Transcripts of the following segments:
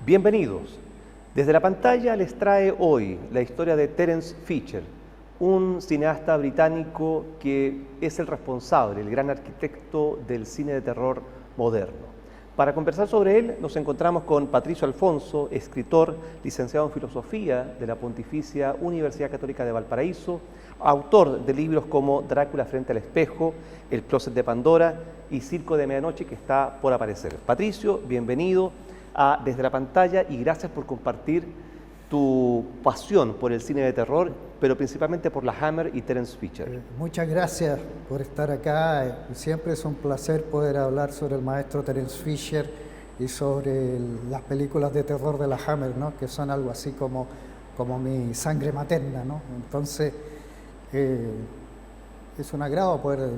Bienvenidos. Desde la pantalla les trae hoy la historia de Terence Fisher, un cineasta británico que es el responsable, el gran arquitecto del cine de terror moderno. Para conversar sobre él nos encontramos con Patricio Alfonso, escritor, licenciado en Filosofía de la Pontificia Universidad Católica de Valparaíso, autor de libros como Drácula frente al espejo, El closet de Pandora y Circo de Medianoche, que está por aparecer. Patricio, bienvenido a Desde la Pantalla y gracias por compartir tu pasión por el cine de terror, pero principalmente por la Hammer y Terence Fisher. Muchas gracias por estar acá. Siempre es un placer poder hablar sobre el maestro Terence Fisher y sobre las películas de terror de la Hammer, ¿no? Que son algo así como mi sangre materna, ¿no? Entonces, es un agrado poder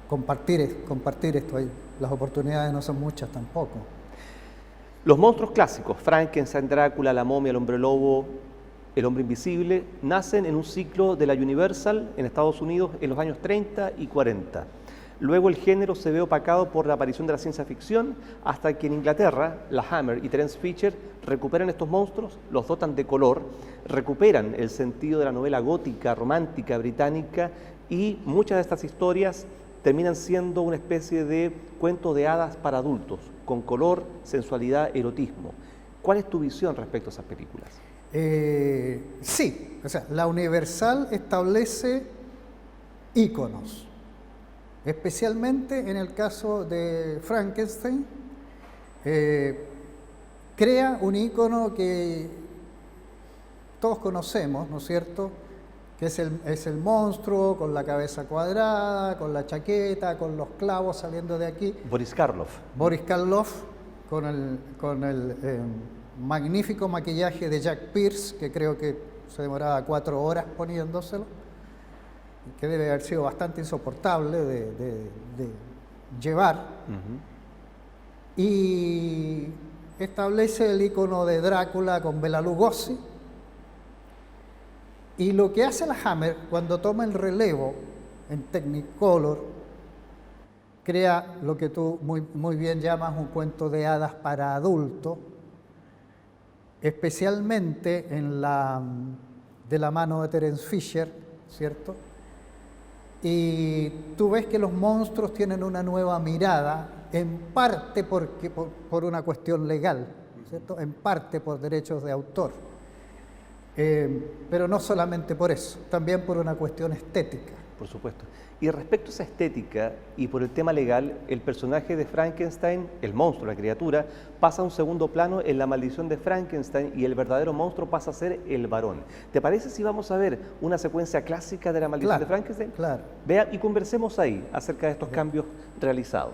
compartir esto. Las oportunidades no son muchas tampoco. Los monstruos clásicos, Frankenstein, Drácula, la momia, el hombre lobo, el hombre invisible, nacen en un ciclo de la Universal en Estados Unidos en los años 30 y 40. Luego el género se ve opacado por la aparición de la ciencia ficción, hasta que en Inglaterra, la Hammer y Terence Fisher recuperan estos monstruos, los dotan de color, recuperan el sentido de la novela gótica, romántica, británica, y muchas de estas historias terminan siendo una especie de cuento de hadas para adultos, con color, sensualidad, erotismo. ¿Cuál es tu visión respecto a esas películas? Sí, o sea, la Universal establece íconos, especialmente en el caso de Frankenstein, crea un ícono que todos conocemos, ¿no es cierto?, que es el monstruo con la cabeza cuadrada, con la chaqueta, con los clavos saliendo de aquí. Boris Karloff. Boris Karloff, con el magnífico maquillaje de Jack Pierce, que creo que se demoraba 4 horas poniéndoselo, que debe haber sido bastante insoportable de llevar. Y establece el icono de Drácula con Bela Lugosi. Y lo que hace la Hammer cuando toma el relevo en Technicolor, crea lo que tú muy bien llamas un cuento de hadas para adultos, especialmente de la mano de Terence Fisher, ¿cierto? Y tú ves que los monstruos tienen una nueva mirada, en parte por una cuestión legal, ¿cierto? En parte por derechos de autor. Pero no solamente por eso, también por una cuestión estética. Por supuesto. Y respecto a esa estética y por el tema legal, el personaje de Frankenstein, el monstruo, la criatura, pasa a un segundo plano en La maldición de Frankenstein y el verdadero monstruo pasa a ser el varón. ¿Te parece si vamos a ver una secuencia clásica de La maldición de Frankenstein? Claro. Vea y conversemos ahí acerca de estos cambios realizados.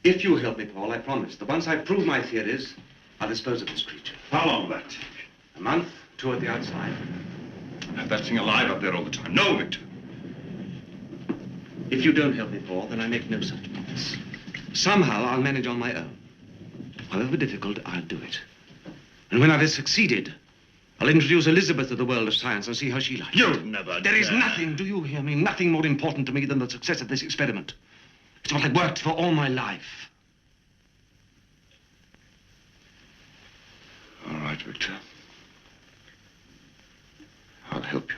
If you help me, Paul, I promise that once I prove my theories, I'll dispose of this creature. How long will that take? A month, 2 at the outside. Have that thing alive up there all the time. No, Victor. If you don't help me, Paul, then I make no such promise. Somehow I'll manage on my own. However difficult, I'll do it. And when I've succeeded, I'll introduce Elizabeth to the world of science and see how she likes it. You'd never There is dare. nothing, do you hear me, nothing more important to me than the success of this experiment. It's what I've worked for all my life. All right, Victor. I'll help you.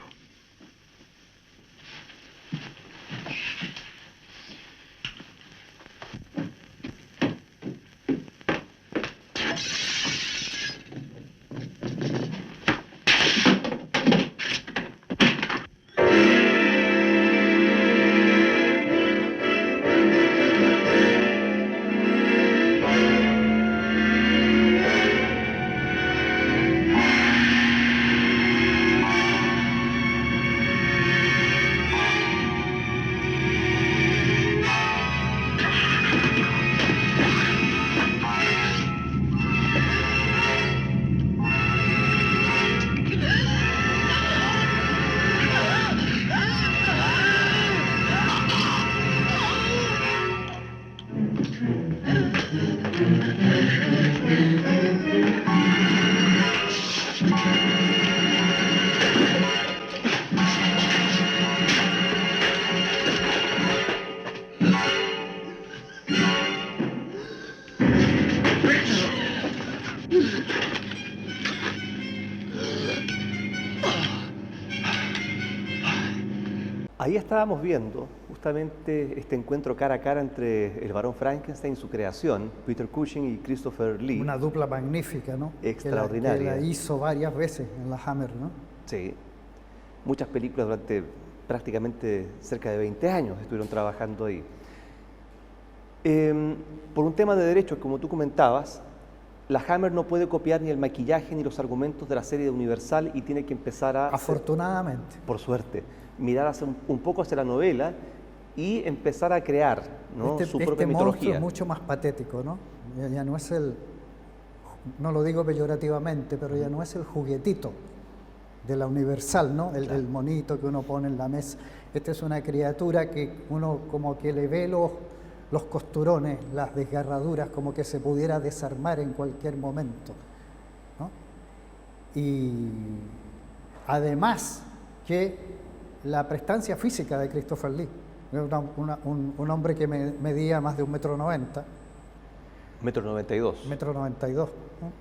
Ahí estábamos viendo justamente este encuentro cara a cara entre el barón Frankenstein y su creación, Peter Cushing y Christopher Lee. Una dupla magnífica, ¿no? Extraordinaria. Que la hizo varias veces en la Hammer, ¿no? Sí, muchas películas durante prácticamente cerca de 20 años estuvieron trabajando ahí. Por un tema de derechos, como tú comentabas, la Hammer no puede copiar ni el maquillaje ni los argumentos de la serie de Universal y tiene que empezar a, Afortunadamente. por suerte, mirar un poco hacia la novela y empezar a crear, ¿no? Su propia Este monstruo mitología. es mucho más patético, ¿no? Ya no es no lo digo peyorativamente, pero ya no es el juguetito de la Universal, ¿no? El monito que uno pone en la mesa. Esta es una criatura que uno como que le ve los costurones, las desgarraduras, como que se pudiera desarmar en cualquier momento, ¿no? Y además que la prestancia física de Christopher Lee, un hombre que medía más de 1,90 m. 1,92 m. 1,92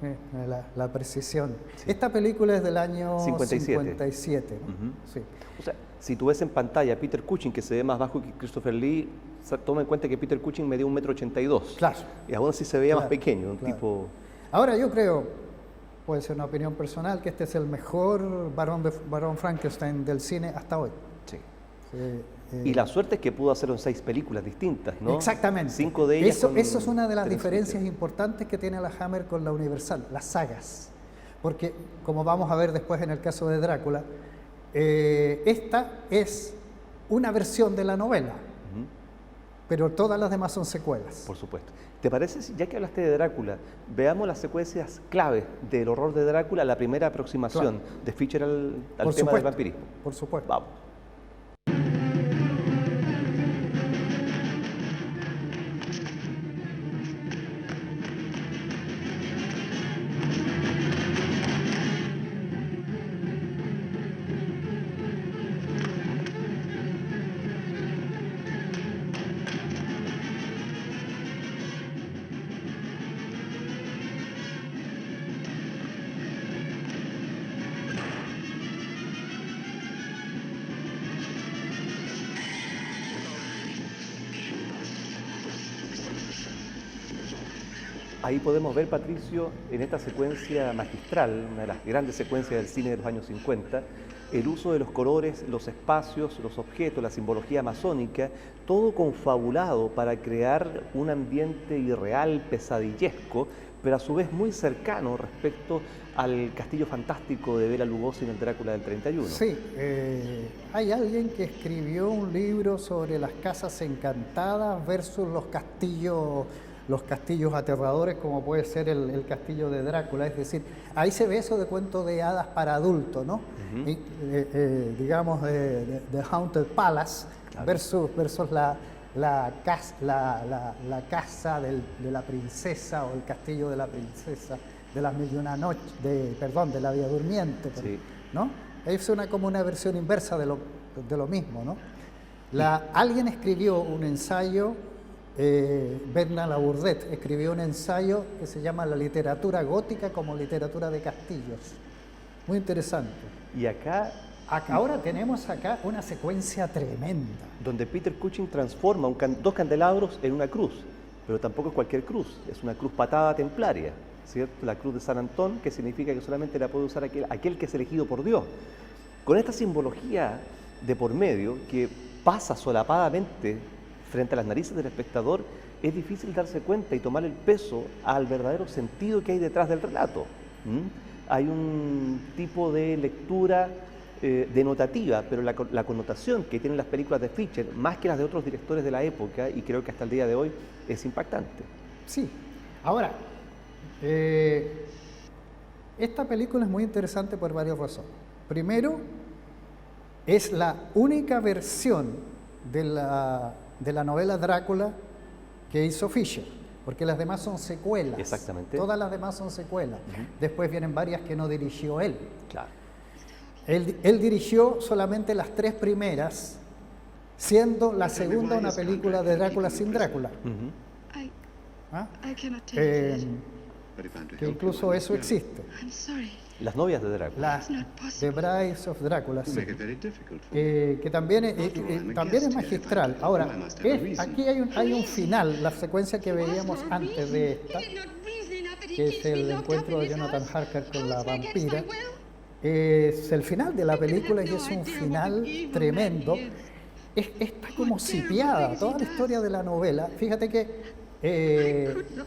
m, ¿no? La precisión. Sí. Esta película es del año 57, ¿no? Sí. O sea, si tú ves en pantalla a Peter Cushing, que se ve más bajo que Christopher Lee, toma en cuenta que Peter Cushing medía 1,82 m. Claro. Y aún así se veía más pequeño, un tipo... Ahora yo creo, puede ser una opinión personal, que este es el mejor barón Frankenstein del cine hasta hoy. Sí. Y la suerte es que pudo hacerlo en 6 películas distintas, ¿no? Exactamente. 5 de ellas. Eso es una de las diferencias importantes que tiene la Hammer con la Universal, las sagas. Porque, como vamos a ver después en el caso de Drácula, esta es una versión de la novela, pero todas las demás son secuelas. Por supuesto. ¿Te parece, ya que hablaste de Drácula, veamos las secuencias clave del horror de Drácula, la primera aproximación de Fischer al tema del vampirismo? Por supuesto. Vamos. Ahí podemos ver, Patricio, en esta secuencia magistral, una de las grandes secuencias del cine de los años 50, el uso de los colores, los espacios, los objetos, la simbología masónica, todo confabulado para crear un ambiente irreal, pesadillesco, pero a su vez muy cercano respecto al castillo fantástico de Bela Lugosi en el Drácula del 31. Sí, hay alguien que escribió un libro sobre las casas encantadas versus los castillos aterradores, como puede ser el castillo de Drácula. Es decir, ahí se ve eso de cuento de hadas para adultos, ¿no? Y, digamos, The Haunted Palace, claro, versus la casa de la princesa, o el castillo de la princesa de las Mil y una Noches, de la Bella Durmiente, sí, ¿no? Es como una versión inversa de lo mismo, ¿no? Alguien escribió un ensayo, Bernard Labourdet escribió un ensayo que se llama La literatura gótica como literatura de castillos. Muy interesante. Y ahora tenemos acá una secuencia tremenda. Donde Peter Cushing transforma dos candelabros en una cruz, pero tampoco es cualquier cruz, es una cruz patada templaria, ¿cierto? La cruz de San Antón, que significa que solamente la puede usar aquel que es elegido por Dios. Con esta simbología de por medio que pasa solapadamente frente a las narices del espectador, es difícil darse cuenta y tomar el peso al verdadero sentido que hay detrás del relato. Hay un tipo de lectura denotativa, pero la connotación que tienen las películas de Fischer, más que las de otros directores de la época, y creo que hasta el día de hoy, es impactante. Sí. Ahora, esta película es muy interesante por varias razones. Primero, es la única versión de la novela Drácula que hizo Fischer, porque las demás son secuelas. Exactamente. Todas las demás son secuelas. Después vienen varias que no dirigió él. Claro. Él dirigió solamente las 3 primeras, siendo la segunda una película de Drácula sin Drácula. que incluso eso existe. I'm sorry. Las novias de Drácula. La The Brides of Drácula, sí. Que también, también es magistral. Ahora, aquí hay un final, la secuencia que veíamos antes de esta, que es el encuentro de Jonathan Harker con la vampira. Es el final de la película y es un final tremendo. Está como sipiada toda la historia de la novela. Fíjate que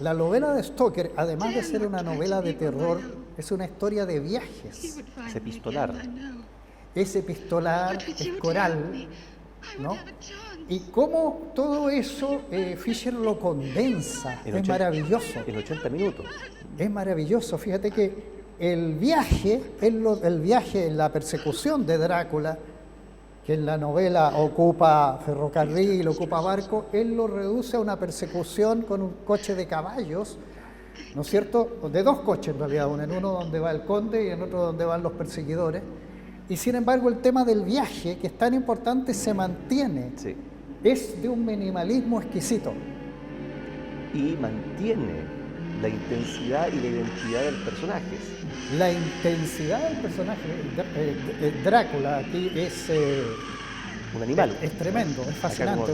la novela de Stoker, además de ser una novela de terror, es una historia de viajes. Es epistolar. Es epistolar, es coral, ¿no? Y cómo todo eso Fisher lo condensa, es maravilloso. En 80 minutos. Es maravilloso. Fíjate que el viaje, la persecución de Drácula, que en la novela ocupa ferrocarril, ocupa barco, él lo reduce a una persecución con un coche de caballos, ¿no es cierto? De dos coches en realidad, en uno donde va el conde y en otro donde van los perseguidores. Y sin embargo el tema del viaje, que es tan importante, se mantiene. Sí. Es de un minimalismo exquisito. Y mantiene la intensidad y la identidad del personaje. La intensidad del personaje, Drácula, aquí es un animal. Es tremendo, es fascinante.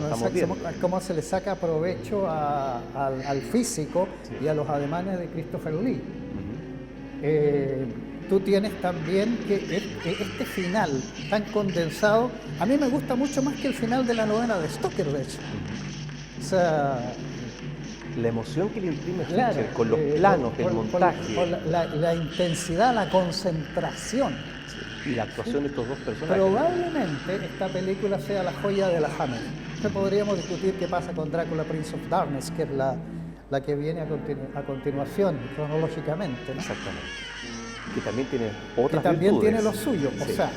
Cómo se le saca provecho al físico, sí, y a los ademanes de Christopher Lee. Tú tienes también que este final tan condensado, a mí me gusta mucho más que el final de la novela de Stoker, de hecho. O sea, la emoción que le imprime claro, Fisher, con los planos, el montaje. La intensidad, la concentración. Sí, y la actuación de estos dos personajes. Probablemente esta película sea la joya de la Hammer. Podríamos discutir qué pasa con Drácula Prince of Darkness, que es la que viene a continuación, cronológicamente, ¿no? Exactamente. Que también tiene otras que también virtudes. tiene lo suyo. Sí. O sea,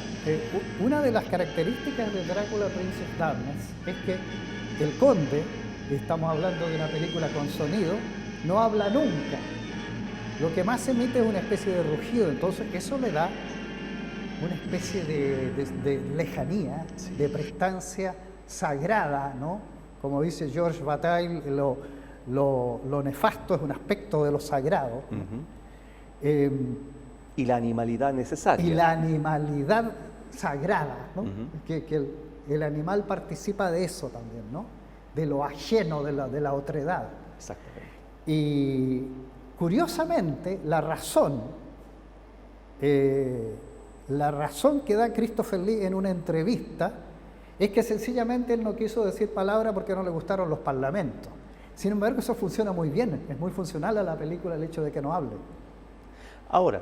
una de las características de Drácula Prince of Darkness es que el conde, estamos hablando de una película con sonido, no habla nunca. Lo que más emite es una especie de rugido, entonces eso le da una especie de lejanía, sí, de prestancia sagrada, ¿no? Como dice George Bataille, lo nefasto es un aspecto de lo sagrado. Y la animalidad necesaria. Y la animalidad sagrada, ¿no? Que el animal participa de eso también, ¿no? De lo ajeno, de la otredad. Exactamente. Y curiosamente, la razón que da Christopher Lee en una entrevista es que sencillamente él no quiso decir palabra porque no le gustaron los parlamentos. Sin embargo, eso funciona muy bien, es muy funcional a la película el hecho de que no hable. Ahora,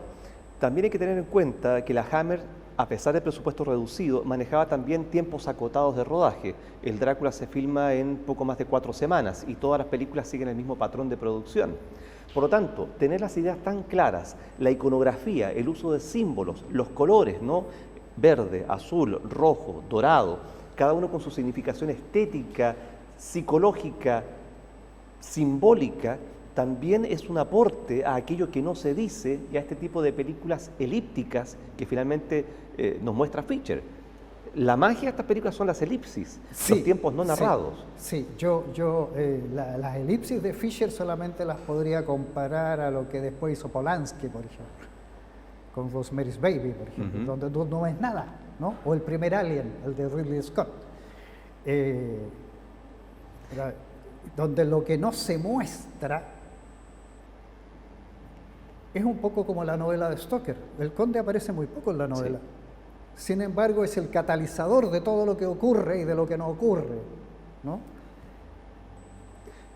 también hay que tener en cuenta que la Hammer, a pesar del presupuesto reducido, manejaba también tiempos acotados de rodaje. El Drácula se filma en poco más de 4 semanas y todas las películas siguen el mismo patrón de producción. Por lo tanto, tener las ideas tan claras, la iconografía, el uso de símbolos, los colores, ¿no? Verde, azul, rojo, dorado, cada uno con su significación estética, psicológica, simbólica, también es un aporte a aquello que no se dice y a este tipo de películas elípticas que finalmente nos muestra Fisher. La magia de estas películas son las elipsis, sí, los tiempos no narrados. Sí, las elipsis de Fisher solamente las podría comparar a lo que después hizo Polanski, por ejemplo, con Rosemary's Baby, por ejemplo, donde no ves nada, ¿no? O el primer Alien, el de Ridley Scott, donde lo que no se muestra es un poco como la novela de Stoker. El conde aparece muy poco en la novela. Sí. Sin embargo, es el catalizador de todo lo que ocurre y de lo que no ocurre, ¿no?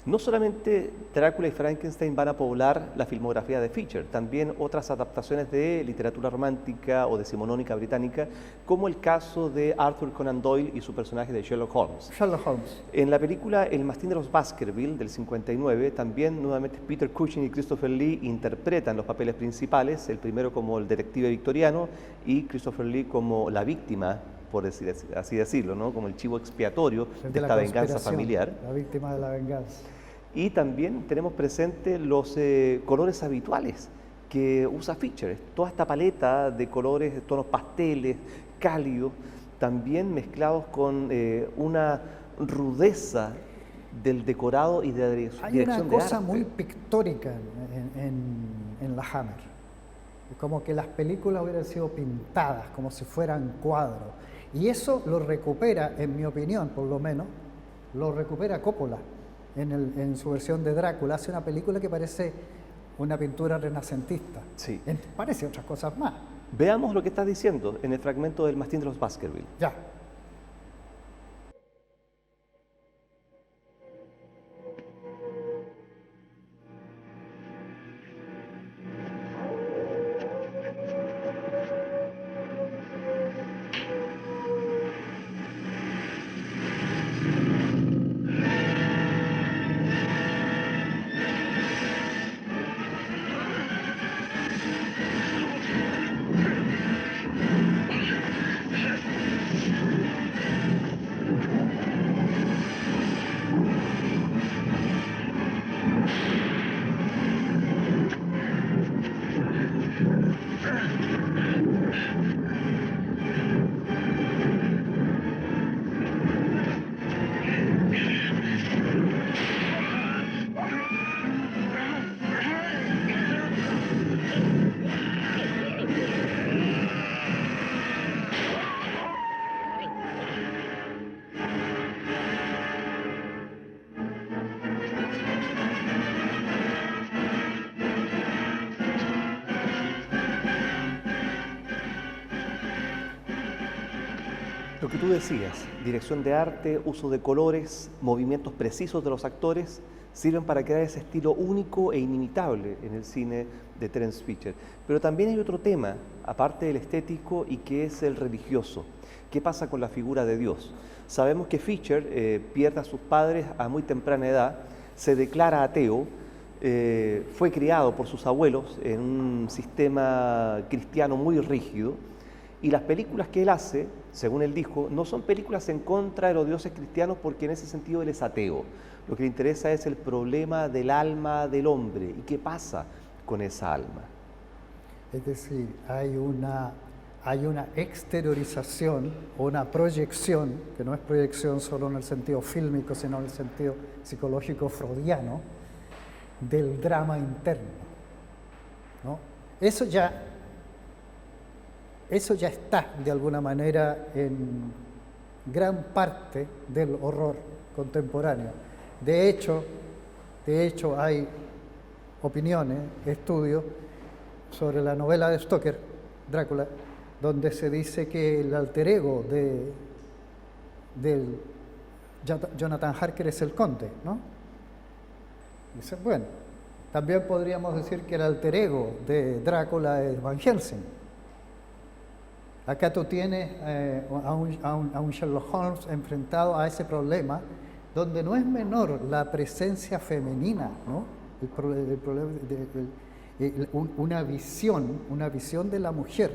No solamente Drácula y Frankenstein van a poblar la filmografía de Fisher, también otras adaptaciones de literatura romántica o decimonónica británica, como el caso de Arthur Conan Doyle y su personaje de Sherlock Holmes. Sherlock Holmes. En la película El mastín de los Baskerville del 59, también nuevamente Peter Cushing y Christopher Lee interpretan los papeles principales, el primero como el detective victoriano y Christopher Lee como la víctima, por así decirlo, ¿no? Como el chivo expiatorio de esta venganza familiar. La víctima de la venganza. Y también tenemos presentes los colores habituales que usa Fisher. Toda esta paleta de colores, de tonos pasteles, cálidos, también mezclados con una rudeza del decorado y de la dirección de arte. Hay una cosa muy pictórica la Hammer. Es como que las películas hubieran sido pintadas como si fueran cuadros. Y eso lo recupera, en mi opinión por lo menos, lo recupera Coppola en su versión de Drácula. Hace una película que parece una pintura renacentista. Sí. Parece otras cosas más. Veamos lo que estás diciendo en el fragmento del Mastín de los Baskerville. Ya. Lo que tú decías, dirección de arte, uso de colores, movimientos precisos de los actores, sirven para crear ese estilo único e inimitable en el cine de Terence Fisher. Pero también hay otro tema, aparte del estético, y que es el religioso. ¿Qué pasa con la figura de Dios? Sabemos que Fisher pierde a sus padres a muy temprana edad, se declara ateo, fue criado por sus abuelos en un sistema cristiano muy rígido, y las películas que él hace, según él dijo, no son películas en contra de los dioses cristianos porque en ese sentido él es ateo. Lo que le interesa es el problema del alma del hombre y qué pasa con esa alma. Es decir, hay una exteriorización o una proyección, que no es proyección solo en el sentido fílmico, sino en el sentido psicológico freudiano, del drama interno, ¿no? Eso ya está de alguna manera en gran parte del horror contemporáneo. De hecho hay opiniones, estudios sobre la novela de Stoker, Drácula, donde se dice que el alter ego de Jonathan Harker es el conde, ¿no? Dice, bueno, también podríamos decir que el alter ego de Drácula es Van Helsing. Acá tú tienes a un Sherlock Holmes enfrentado a ese problema, donde no es menor la presencia femenina, ¿no? El problema una visión de la mujer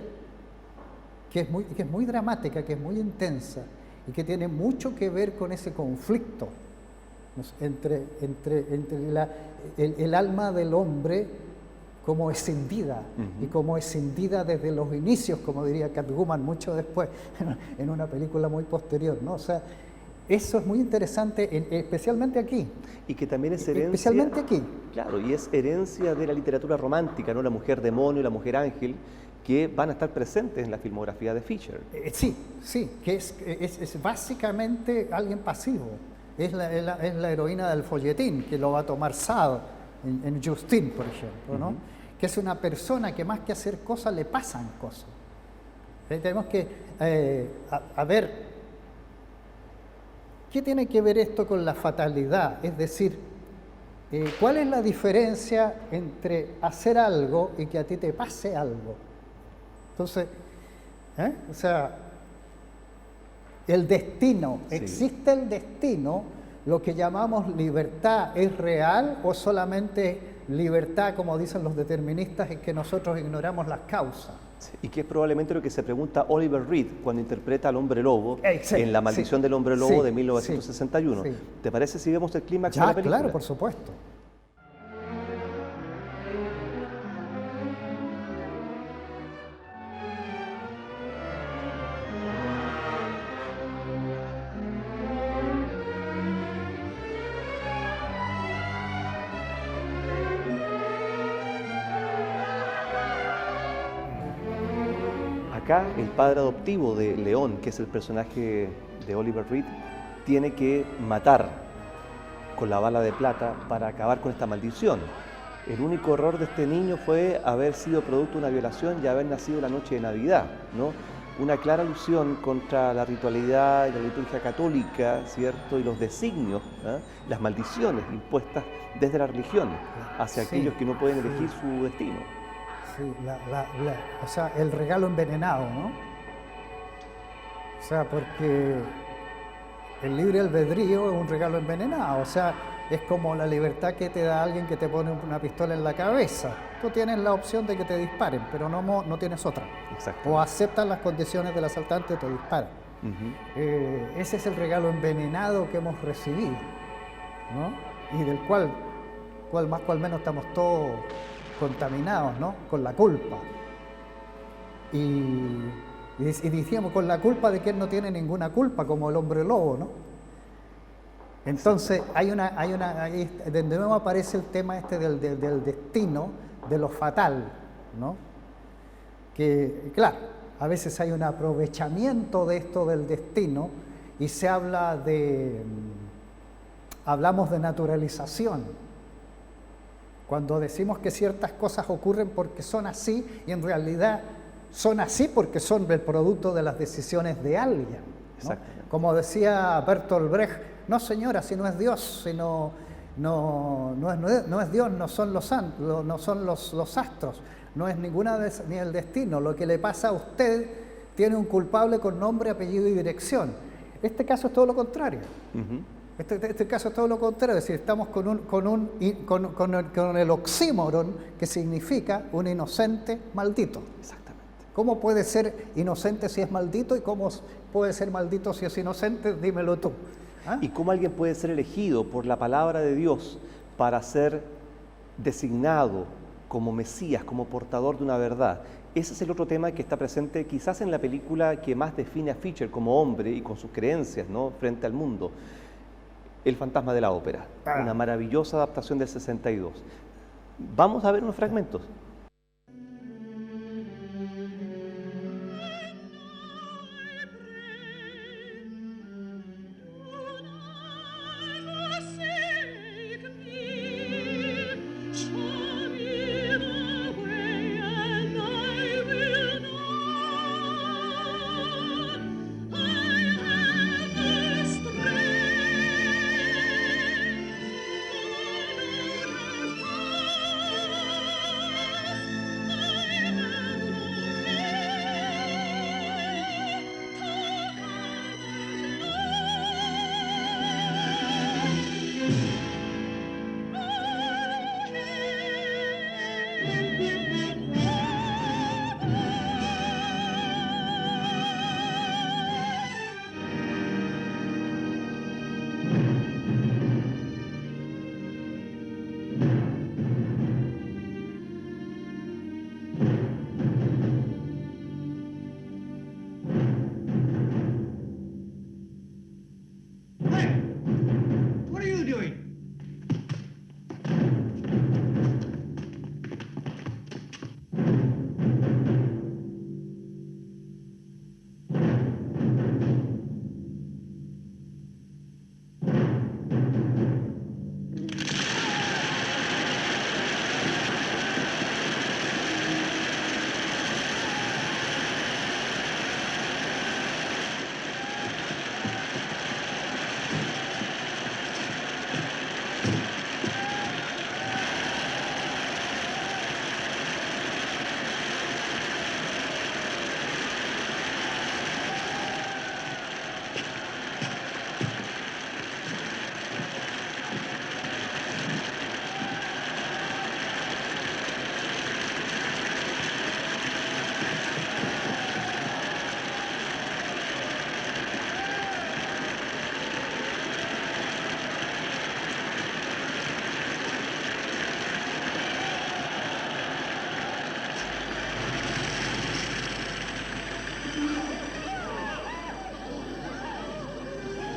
que es muy dramática, que es muy intensa y que tiene mucho que ver con ese conflicto, ¿no? entre el alma del hombre como escindida, y como escindida desde los inicios, como diría Catwoman mucho después, en una película muy posterior, ¿no? O sea, eso es muy interesante, especialmente aquí. Y que también es herencia... Especialmente aquí. Claro, y es herencia de la literatura romántica, ¿no? La mujer demonio y la mujer ángel, que van a estar presentes en la filmografía de Fisher. Sí, que es básicamente alguien pasivo. Es la heroína del folletín, que lo va a tomar Sade en Justine, por ejemplo, ¿no? Que es una persona que más que hacer cosas, le pasan cosas. Tenemos que, a ver, ¿qué tiene que ver esto con la fatalidad? Es decir, ¿cuál es la diferencia entre hacer algo y que a ti te pase algo? Entonces, o sea, el destino, Sí. ¿existe el destino? ¿Lo que llamamos libertad es real o solamente libertad, como dicen los deterministas, es que nosotros ignoramos las causas? Sí, y que es probablemente lo que se pregunta Oliver Reed cuando interpreta al hombre lobo Sí, en La maldición del hombre lobo sí, de 1961. sí. ¿Te parece si vemos el clímax de Ya, la película? claro, por supuesto. Acá el padre adoptivo de León, que es el personaje de Oliver Reed, tiene que matar con la bala de plata para acabar con esta maldición. El único error de este niño fue haber sido producto de una violación y haber nacido la noche de Navidad, ¿no? Una clara alusión contra la ritualidad y la liturgia católica, ¿cierto? Y los designios, ¿eh? Las maldiciones impuestas desde la religión hacia aquellos que no pueden elegir su destino. Sí, o sea, el regalo envenenado, ¿no? O sea, porque el libre albedrío es un regalo envenenado, o sea, es como la libertad que te da alguien que te pone una pistola en la cabeza. Tú tienes la opción de que te disparen, pero no tienes otra. Exacto. O aceptas las condiciones del asaltante y te disparan. Ese es el regalo envenenado que hemos recibido, ¿no? Y del cual más cual menos estamos todos contaminados, ¿no? Con la culpa. Y decíamos, con la culpa de quien no tiene ninguna culpa, como el hombre lobo, ¿no? Entonces, ahí de nuevo aparece el tema este del destino, de lo fatal, ¿no? Que, claro, a veces hay un aprovechamiento de esto del destino y se hablamos de naturalización. Cuando decimos que ciertas cosas ocurren porque son así, y en realidad son así porque son el producto de las decisiones de alguien, ¿no? Como decía Bertolt Brecht, no señora, si no es Dios, sino no es Dios, no son los astros, no es ni el destino. Lo que le pasa a usted tiene un culpable con nombre, apellido y dirección. Este caso es todo lo contrario. Este caso es todo lo contrario, es decir, estamos con el oxímoron que significa un inocente maldito. Exactamente. ¿Cómo puede ser inocente si es maldito y cómo puede ser maldito si es inocente? Dímelo tú. ¿Ah? ¿Y cómo alguien puede ser elegido por la palabra de Dios para ser designado como Mesías, como portador de una verdad? Ese es el otro tema que está presente quizás en la película que más define a Fincher como hombre y con sus creencias, ¿no?, frente al mundo. El fantasma de la ópera, una maravillosa adaptación del 62. Vamos a ver unos fragmentos.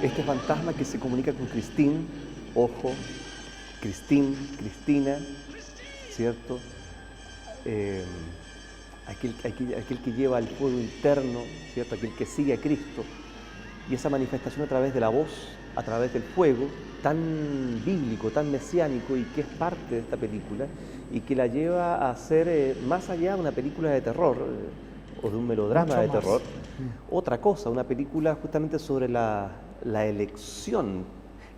Este fantasma que se comunica con Christine, ojo, Christine, Cristina, ¿cierto? aquel que lleva el fuego interno, ¿cierto? Aquel que sigue a Cristo. Y esa manifestación a través de la voz, a través del fuego, tan bíblico, tan mesiánico y que es parte de esta película y que la lleva a ser más allá de una película de terror o de un melodrama Mucho de más. terror, otra cosa, una película justamente sobre la elección,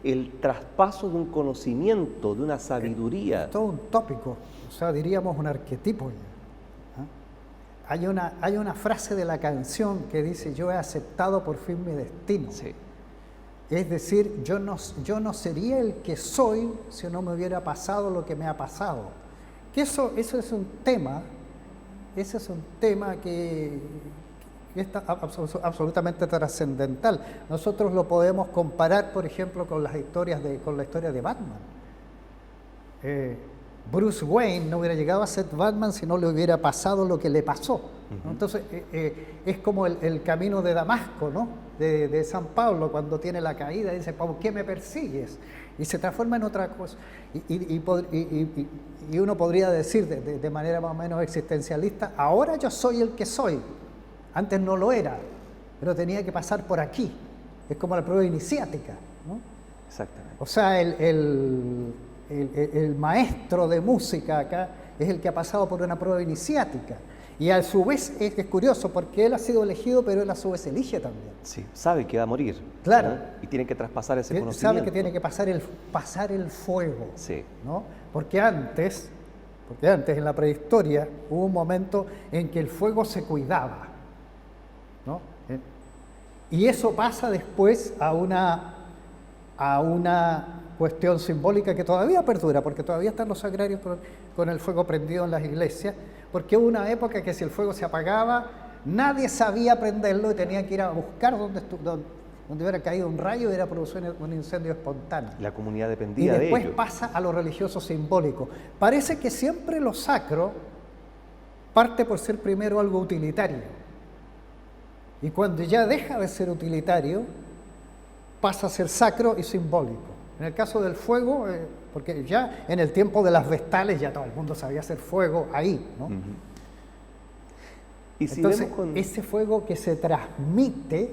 el traspaso de un conocimiento, de una sabiduría. Es todo un tópico, o sea, diríamos un arquetipo ya. ¿Ah? Hay una frase de la canción que dice: yo he aceptado por fin mi destino. Sí. Es decir, yo no sería el que soy si no me hubiera pasado lo que me ha pasado. Que eso es un tema, ese es un tema que es absolutamente trascendental. Nosotros lo podemos comparar, por ejemplo, con la historia de Batman. Bruce Wayne no hubiera llegado a ser Batman si no le hubiera pasado lo que le pasó, ¿no? Entonces, es como el camino de Damasco, ¿no? De San Pablo, cuando tiene la caída, dice: ¿por qué me persigues? Y se transforma en otra cosa. Y uno podría decir de manera más o menos existencialista: ahora yo soy el que soy. Antes no lo era, pero tenía que pasar por aquí. Es como la prueba iniciática, ¿no? Exactamente. O sea, el maestro de música acá es el que ha pasado por una prueba iniciática. Y a su vez es curioso porque él ha sido elegido, pero él a su vez elige también. Sí, sabe que va a morir. Claro. ¿no? Y tiene que traspasar ese Él conocimiento. sabe que tiene que pasar el fuego, Sí. ¿no? Porque antes en la prehistoria hubo un momento en que el fuego se cuidaba, ¿no? Y eso pasa después a una cuestión simbólica que todavía perdura, porque todavía están los sagrarios con el fuego prendido en las iglesias, porque hubo una época que si el fuego se apagaba, nadie sabía prenderlo y tenía que ir a buscar donde hubiera caído un rayo y hubiera producido un incendio espontáneo. La comunidad Y dependía de después ello. pasa a lo religioso simbólico. Parece que siempre lo sacro parte por ser primero algo utilitario. Y cuando ya deja de ser utilitario, pasa a ser sacro y simbólico. En el caso del fuego, porque ya en el tiempo de las vestales ya todo el mundo sabía hacer fuego ahí, ¿no? Ujú. Y si Entonces, vemos con... ese fuego que se transmite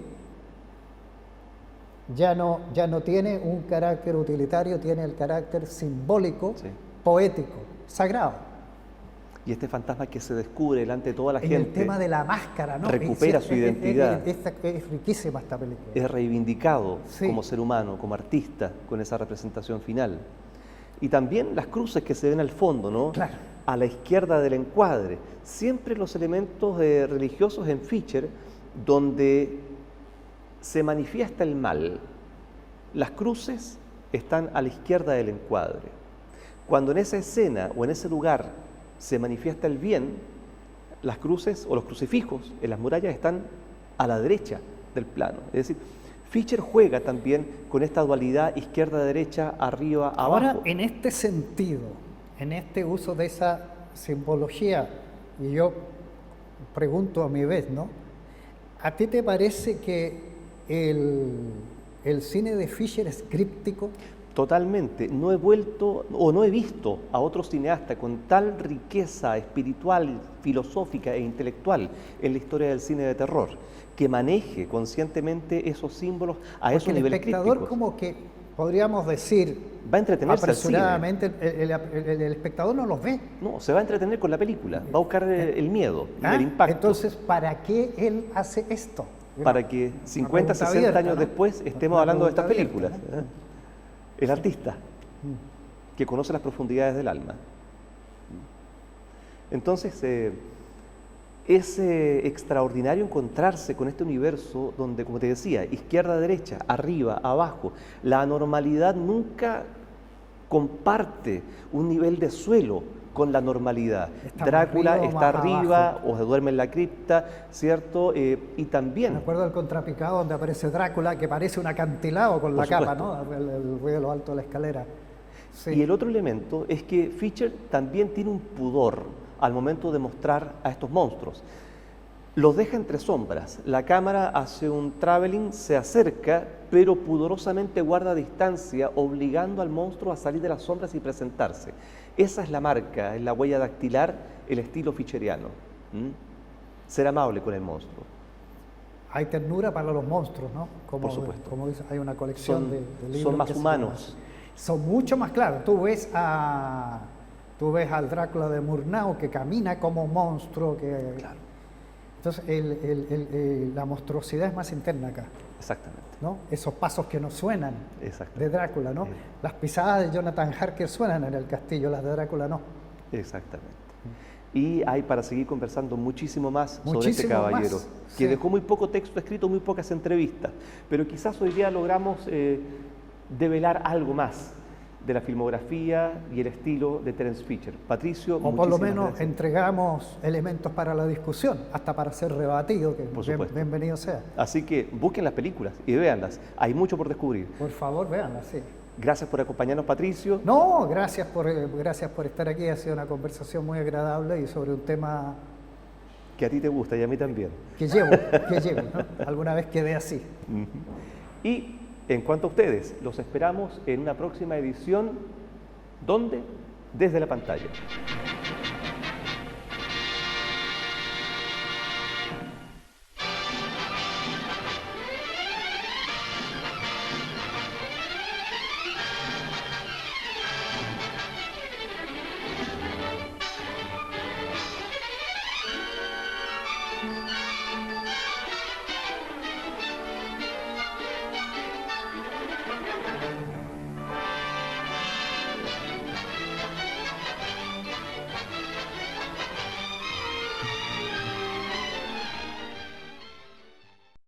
ya no tiene un carácter utilitario, tiene el carácter simbólico, Sí. poético, sagrado. Y este fantasma que se descubre delante de toda la En gente el tema de la máscara, ¿no? recupera su identidad. Es riquísima esta película. es reivindicado Sí. como ser humano, como artista, con esa representación final. Y también las cruces que se ven al fondo, ¿no? Claro. A la izquierda del encuadre. Siempre los elementos religiosos en Fischer, donde se manifiesta el mal. Las cruces están a la izquierda del encuadre. Cuando en esa escena o en ese lugar se manifiesta el bien, las cruces o los crucifijos en las murallas están a la derecha del plano. Es decir, Fischer juega también con esta dualidad izquierda-derecha, arriba, Ahora, abajo. en este sentido, en este uso de esa simbología, y yo pregunto a mi vez, ¿no? ¿A ti te parece que el cine de Fischer es críptico? Totalmente. No he vuelto o no he visto a otro cineasta con tal riqueza espiritual, filosófica e intelectual en la historia del cine de terror, que maneje conscientemente esos símbolos a esos Porque el niveles espectador, crípticos. como que podríamos decir Va a entretenerse al cine. apresuradamente, el espectador no los ve. No, se va a entretener con la película, va a buscar el miedo, ¿Ah? el impacto. Entonces, ¿para qué él hace esto? Para que 50, pregunta 60 abierta, años ¿no? después estemos Una hablando de estas pregunta películas. abierta, ¿no? ¿eh? El artista, que conoce las profundidades del alma. Entonces, es extraordinario encontrarse con este universo donde, como te decía, izquierda, derecha, arriba, abajo, la anormalidad nunca comparte un nivel de suelo con la normalidad. Está más Drácula arriba o está más arriba abajo. o se duerme en la cripta, ¿cierto? Y Me también, acuerdo del Contrapicado, donde aparece Drácula, que parece un acantilado con la Por capa, supuesto. ¿no? El ruido de lo alto de la escalera. Sí. y el otro elemento es que Fischer también tiene un pudor al momento de mostrar a estos monstruos. Los deja entre sombras. La cámara hace un traveling, se acerca, pero pudorosamente guarda distancia, obligando al monstruo a salir de las sombras y presentarse. Esa es la marca, es la huella dactilar, el estilo ficheriano. ¿Mm? Ser amable con el monstruo. Hay ternura para los monstruos, ¿no? Por supuesto. Como dice, hay una colección Son- de libros. son más que se humanos. llaman- Son mucho más claros. Tú ves al Drácula de Murnau que camina como monstruo. Claro. Entonces, la monstruosidad es más interna acá, Exactamente. ¿no? Esos pasos que no suenan Exactamente. de Drácula, ¿no? Las pisadas de Jonathan Harker suenan en el castillo, las de Drácula no. Exactamente. Y hay para seguir conversando muchísimo más sobre este Muchísimo caballero, más, que sí. dejó muy poco texto escrito, muy pocas entrevistas, pero quizás hoy día logramos develar algo más de la filmografía y el estilo de Terence Fisher. Patricio, O por lo muchísimas menos gracias. entregamos elementos para la discusión, hasta para ser rebatido, que Por supuesto. bienvenido sea. Así que busquen las películas y véanlas. Hay mucho por descubrir. Por favor, véanla, sí. Gracias por acompañarnos, Patricio. No, gracias por estar aquí. Ha sido una conversación muy agradable y sobre un tema Que a ti te gusta y a mí también. que llevo, ¿no? Alguna vez quedé así. Ujú. Y en cuanto a ustedes, los esperamos en una próxima edición. ¿Dónde? Desde la pantalla.